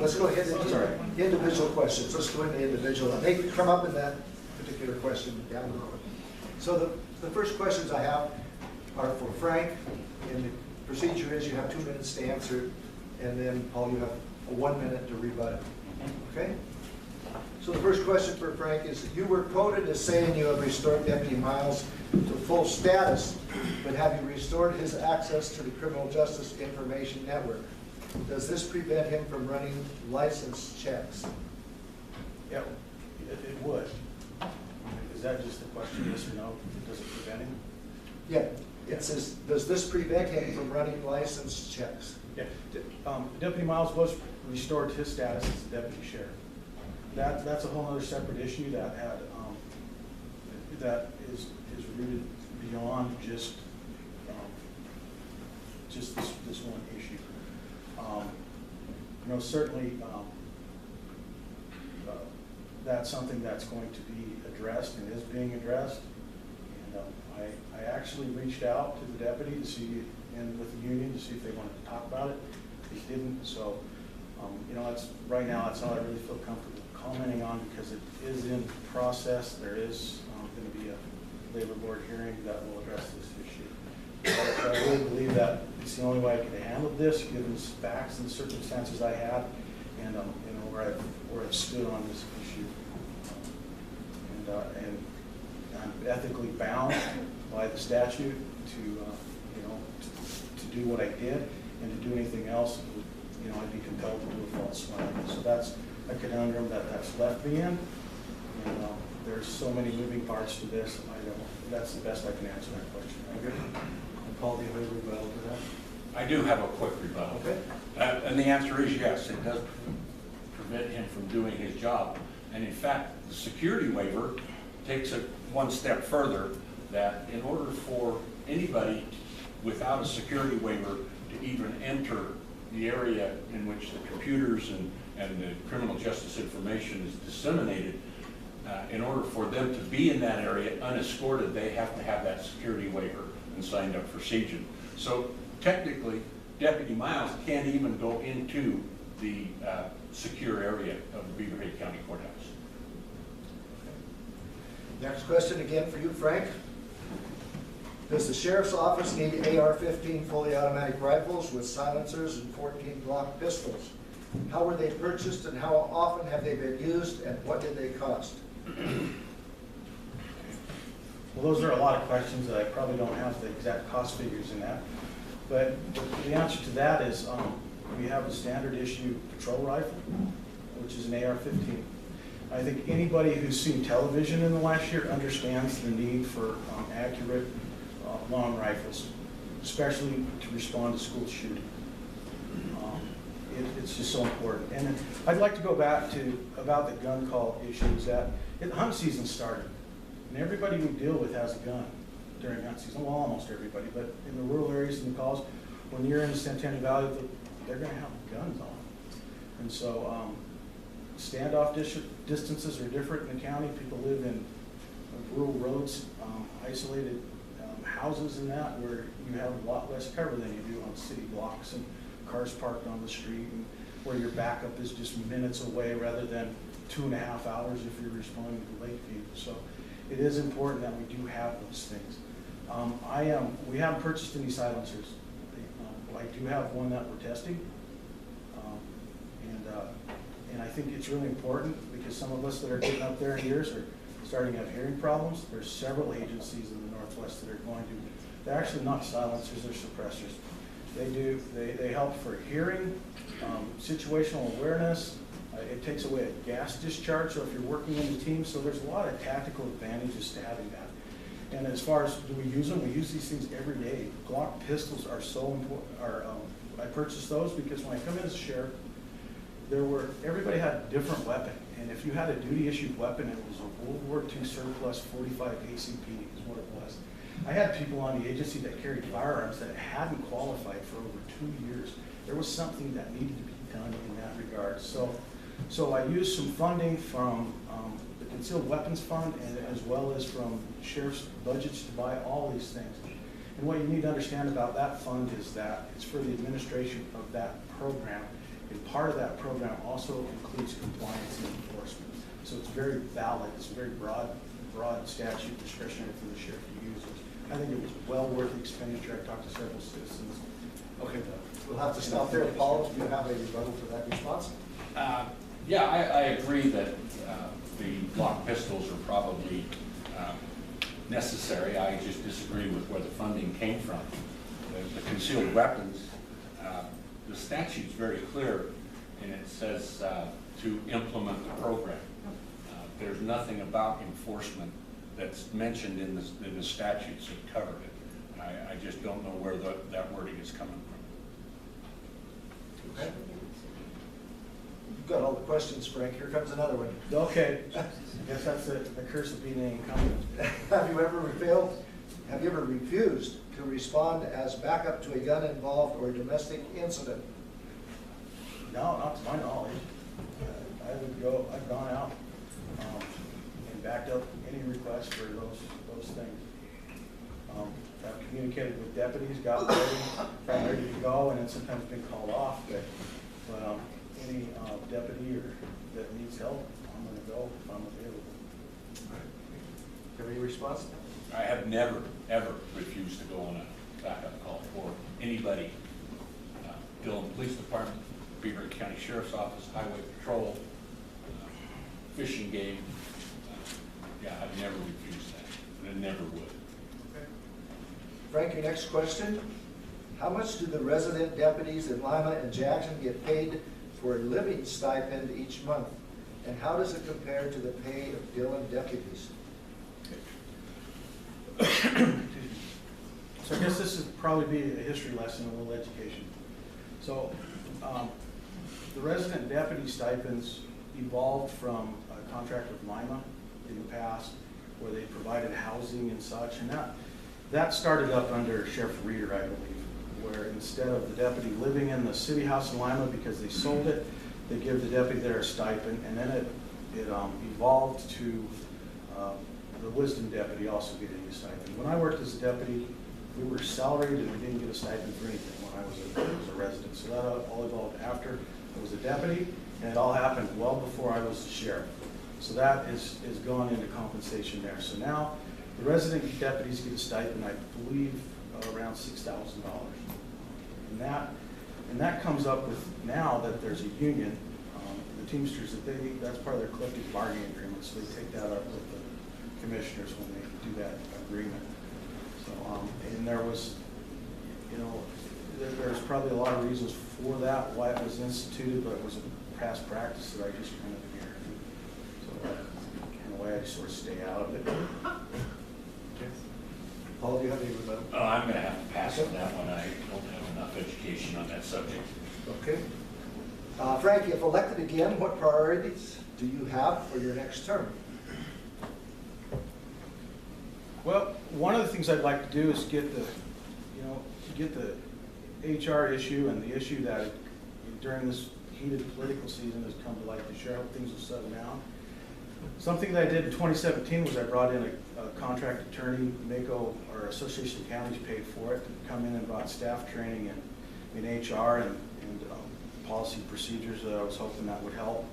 let's go ahead and do individual questions. Let's go into individual. They come up in that particular question down the road. So the first questions I have are for Frank, and the procedure is you have 2 minutes to answer, and then Paul, you have 1 minute to rebut it. Okay? So the first question for Frank is, you were quoted as saying you have restored Deputy Miles to full status, but have you restored his access to the Criminal Justice Information Network? Does this prevent him from running license checks? Yeah, it would. Is that just the question, yes or no? Does it prevent him? Yeah, it says, does this prevent him from running license checks? Yeah. Deputy Miles was restored his status as a deputy sheriff. That's a whole other separate issue that had that is rooted beyond just this one issue. You know, certainly that's something that's going to be addressed and is being addressed. And I actually reached out to the deputy to see, and with the union, to see if they wanted to talk about it. They didn't, so you know, right now that's all I really feel comfortable commenting on, because it is in process. There is going to be a labor board hearing that will address this issue. But I really believe that it's the only way I could have handled this, given the facts and the circumstances I had, and you know, where I've stood on this issue. And I'm ethically bound by the statute to you know, to do what I did, and to do anything else, you know, I'd be compelled to do a false flag. So that's a conundrum that's left me in. And there's so many moving parts to this. That's the best I can answer that question. Okay. And Paul, do you have a rebuttal to that? I do have a quick rebuttal. Okay. And the answer is yes, it does prevent him from doing his job. And in fact, the security waiver takes it one step further, that in order for anybody without a security waiver to even enter the area in which the computers and the criminal justice information is disseminated, in order for them to be in that area unescorted, they have to have that security waiver and signed up for sieging. So technically, Deputy Miles can't even go into the secure area of the Beaverhead County Courthouse. Next question again for you, Frank. Does the Sheriff's Office need AR-15 fully automatic rifles with silencers and 14 Glock pistols? How were they purchased, and how often have they been used, and what did they cost? Well, those are a lot of questions that I probably don't have the exact cost figures in that. But the answer to that is we have a standard issue patrol rifle, which is an AR-15. I think anybody who's seen television in the last year understands the need for accurate long rifles, especially to respond to school shooting. It's just so important. And I'd like to go back to about the gun call issues. That hunt season started, and everybody we deal with has a gun during hunt season. Well, almost everybody, but in the rural areas and the calls, when you're in the Centennial Valley, they're going to have guns on. And so standoff distances are different in the county. People live in rural roads, isolated houses and that, where you have a lot less cover than you do on city blocks and cars parked on the street, and where your backup is just minutes away rather than 2.5 hours if you're responding to Lakeview. So it is important that we do have those things. We haven't purchased any silencers. I do have one that we're testing, and I think it's really important, because some of us that are getting up there in years are starting to have hearing problems. There's several agencies in the Northwest that are going to, they're actually not silencers, they're suppressors. They help for hearing, situational awareness. It takes away a gas discharge, so if you're working in a team, so there's a lot of tactical advantages to having that. And as far as do we use them, we use these things every day. Glock pistols are so important. I purchased those because when I come in as a sheriff, everybody had a different weapon. And if you had a duty issued weapon, it was a World War II surplus 45 ACP is what it was. I had people on the agency that carried firearms that hadn't qualified for over 2 years. There was something that needed to be done in that regard. So I used some funding from the Concealed Weapons Fund, and as well as from sheriff's budgets, to buy all these things. And what you need to understand about that fund is that it's for the administration of that program. And part of that program also includes compliance and enforcement. So it's very valid, it's a very broad statute, discretionary for the sheriff to use. I think it was well worth the expenditure. I talked to several citizens. Okay, we'll have to stop there. Paul, do you have a rebuttal to that response? Yeah, I agree that the lock pistols are probably necessary. I just disagree with where the funding came from. The concealed weapons, the statute's very clear, and it says to implement the program. There's nothing about enforcement that's mentioned in the statutes that cover it. I just don't know where that wording is coming from. Okay. You've got all the questions, Frank. Here comes another one. Okay, I guess that's the curse of being an incumbent. Have you ever refused to respond as backup to a gun-involved or domestic incident? No, not to my knowledge. I've gone out and backed up any requests for those things. I've communicated with deputies, got ready to go, and then sometimes been called off. But any deputy that needs help, I'm going to go if I'm available. Have any response? I have never, ever refused to go on a backup call for anybody. Dillon Police Department, Beaver County Sheriff's Office, Highway Patrol, fishing game. Yeah, I've never refused that, and I never would. Okay. Frank, your next question. How much do the resident deputies in Lima and Jackson get paid for a living stipend each month? And how does it compare to the pay of Dillon deputies? So I guess this would probably be a history lesson, a little education. So the resident deputy stipends evolved from a contract with Lima in the past, where they provided housing and such, and that started up under Sheriff Reeder, I believe, where instead of the deputy living in the city house in Lima because they sold it, they give the deputy there a stipend, and then it evolved to the wisdom deputy also getting a stipend. When I worked as a deputy, we were salaried and we didn't get a stipend for anything when I was a resident. So that all evolved after I was a deputy, and it all happened well before I was the sheriff. So that is gone into compensation there. So now the resident deputies get a stipend, I believe, around $6,000. And that comes up with, now that there's a union, the Teamsters, that's part of their collective bargaining agreement, so they take that up with the commissioners when they do that agreement. So, and there was, there's probably a lot of reasons for that, why it was instituted, but it was a past practice that I just kind of inherited. So in a way, I just sort of stay out of it. Okay. Paul, do you have any rebuttal? Oh, I'm going to have to pass on that one. I don't have enough education on that subject. Okay. Frank, if elected again, what priorities do you have for your next term? Well, one of the things I'd like to do is get the HR issue and the issue that during this heated political season has come to light this year. I hope things will settle down. Something that I did in 2017 was I brought in a contract attorney, MACO, or Association of Counties paid for it, to come in and brought staff training in HR and policy procedures that I was hoping that would help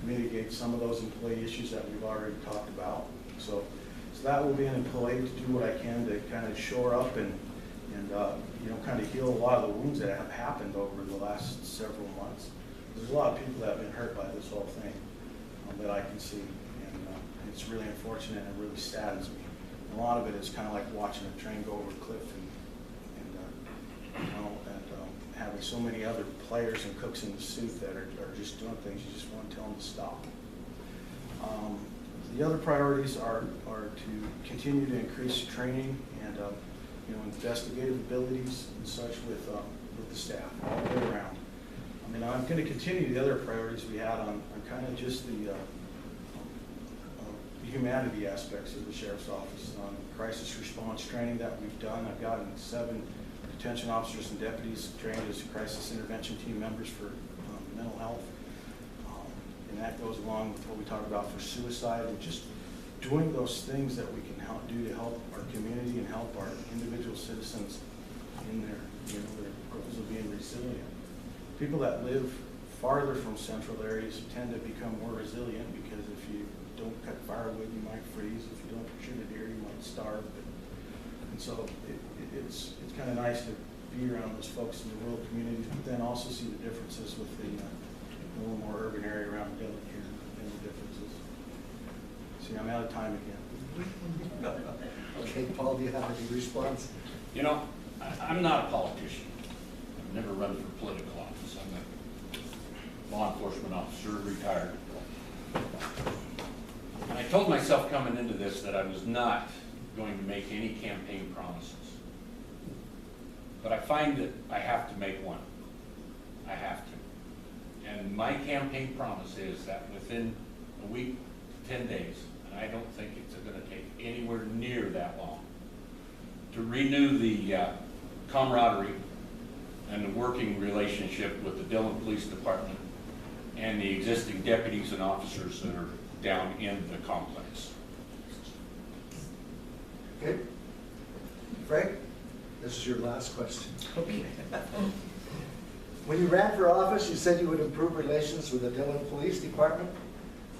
mitigate some of those employee issues that we've already talked about. So that will be an employee to do what I can to kind of shore up and kind of heal a lot of the wounds that have happened over the last several months. There's a lot of people that have been hurt by this whole thing that I can see, and it's really unfortunate and it really saddens me. And a lot of it is kind of like watching a train go over a cliff and having so many other players and cooks in the soup that are just doing things you just want to tell them to stop. The other priorities are to continue to increase training and investigative abilities and such with the staff all the way around. I mean, I'm going to continue the other priorities we had on kind of just the humanity aspects of the sheriff's office, on crisis response training that we've done. I've gotten 7 detention officers and deputies trained as crisis intervention team members for mental health. And that goes along with what we talked about for suicide, and just doing those things that we can do to help our community and help our individual citizens in their goals of being resilient. People that live farther from central areas tend to become more resilient, because if you don't cut firewood, you might freeze. If you don't shoot a deer, you might starve. And so it's kind of nice to be around those folks in the rural communities, but then also see the differences with the little more urban area around Dillon here and the differences. See, I'm out of time again. Okay, Paul, do you have any response? You know, I'm not a politician. I've never run for political office. I'm a law enforcement officer, retired. And I told myself coming into this that I was not going to make any campaign promises. But I find that I have to make one. I have to. And my campaign promise is that within a week, 10 days, and I don't think it's going to take anywhere near that long, to renew the camaraderie and the working relationship with the Dillon Police Department and the existing deputies and officers that are down in the complex. Okay. Frank, this is your last question. Okay. When you ran for office, you said you would improve relations with the Dillon Police Department.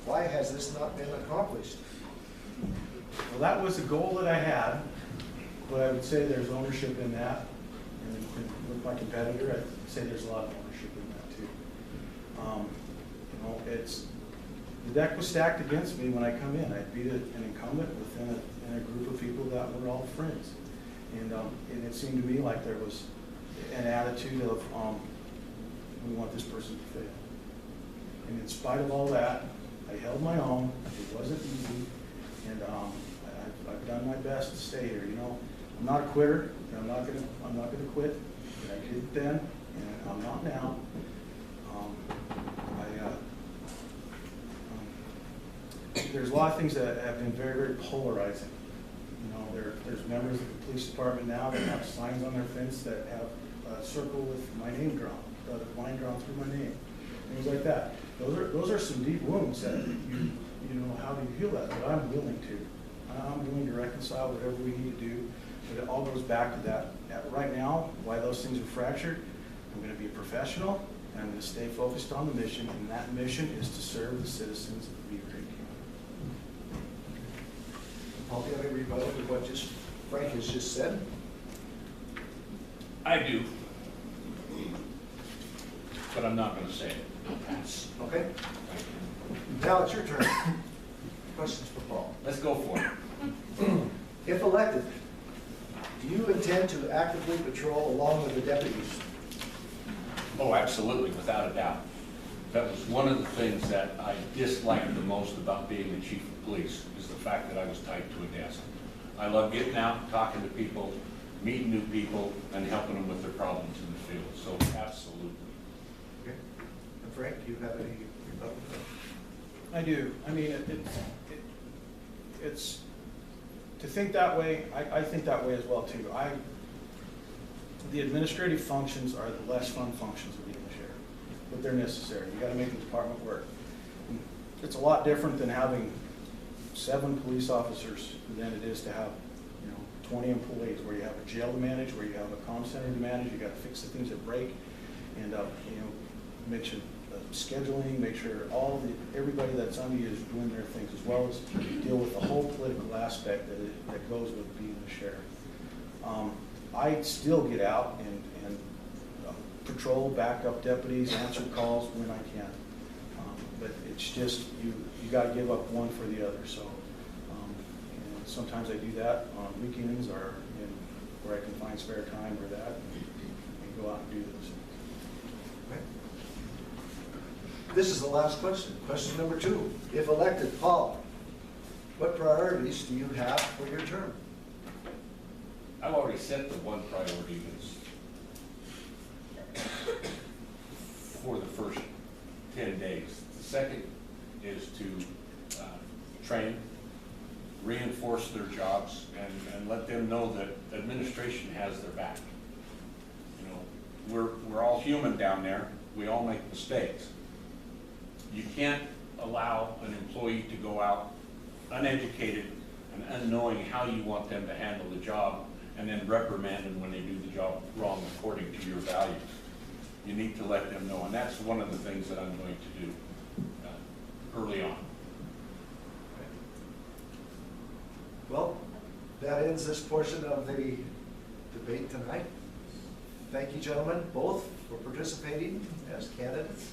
Why has this not been accomplished? Well, that was a goal that I had, but I would say there's ownership in that. And with my competitor, I'd say there's a lot of ownership in that too. You know, the deck was stacked against me when I come in. I'd be an incumbent within a group of people that were all friends. And it seemed to me like there was an attitude of, we want this person to fail. And in spite of all that, I held my own. It wasn't easy. And I've done my best to stay here. You know, I'm not a quitter. And I'm not gonna quit. And I did then, and I'm not now. There's a lot of things that have been very, very polarizing. You know, there's members of the police department now that have signs on their fence that have a circle with my name drawn, a line drawn through my name, things like that. Those are some deep wounds that you know, how do you heal that? But I'm willing to. I'm willing to reconcile whatever we need to do. But it all goes back to that. Right now, why those things are fractured, I'm going to be a professional, and I'm going to stay focused on the mission, and that mission is to serve the citizens of Beaver Creek County. Paul, do you have any rebuttal to what Frank has just said? I do. But I'm not going to say it. I'll pass. Okay. Now it's your turn. Questions for Paul? Let's go for it. If elected, do you intend to actively patrol along with the deputies? Oh, absolutely, without a doubt. That was one of the things that I disliked the most about being the chief of police, is the fact that I was tied to a desk. I love getting out, talking to people, meeting new people, and helping them with their problems in the field. So absolutely. Okay. And Frank, do you have any rebuttal? I do. I mean, it's to think that way. I think that way as well too. The administrative functions are the less fun functions of being the sheriff, but they're necessary. You got to make the department work. It's a lot different than having 7 police officers than it is to have 20 employees, where you have a jail to manage, where you have a comm center to manage. You got to fix the things that break, and make sure scheduling, make sure everybody that's under you is doing their things, as well as deal with the whole political aspect that goes with being the sheriff. I still get out and patrol, back up deputies, answer calls when I can. But it's just, you got to give up one for the other. So and sometimes I do that on weekends or where I can find spare time for that and go out and do those things. Okay. This is the last question. Question number 2. If elected, Paul, what priorities do you have for your term? I've already set the one priority that's for the first 10 days. The second is to train, reinforce their jobs, and let them know that administration has their back. We're all human down there. We all make mistakes. You can't allow an employee to go out uneducated and unknowing how you want them to handle the job, and then reprimand them when they do the job wrong according to your values. you need to let them know. And that's one of the things that I'm going to do early on. Well, that ends this portion of the debate tonight. Thank you, gentlemen, both for participating as candidates.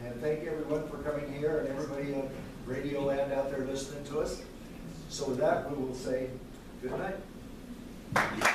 And thank everyone for coming here and everybody in radio land out there listening to us. So with that, we will say good night.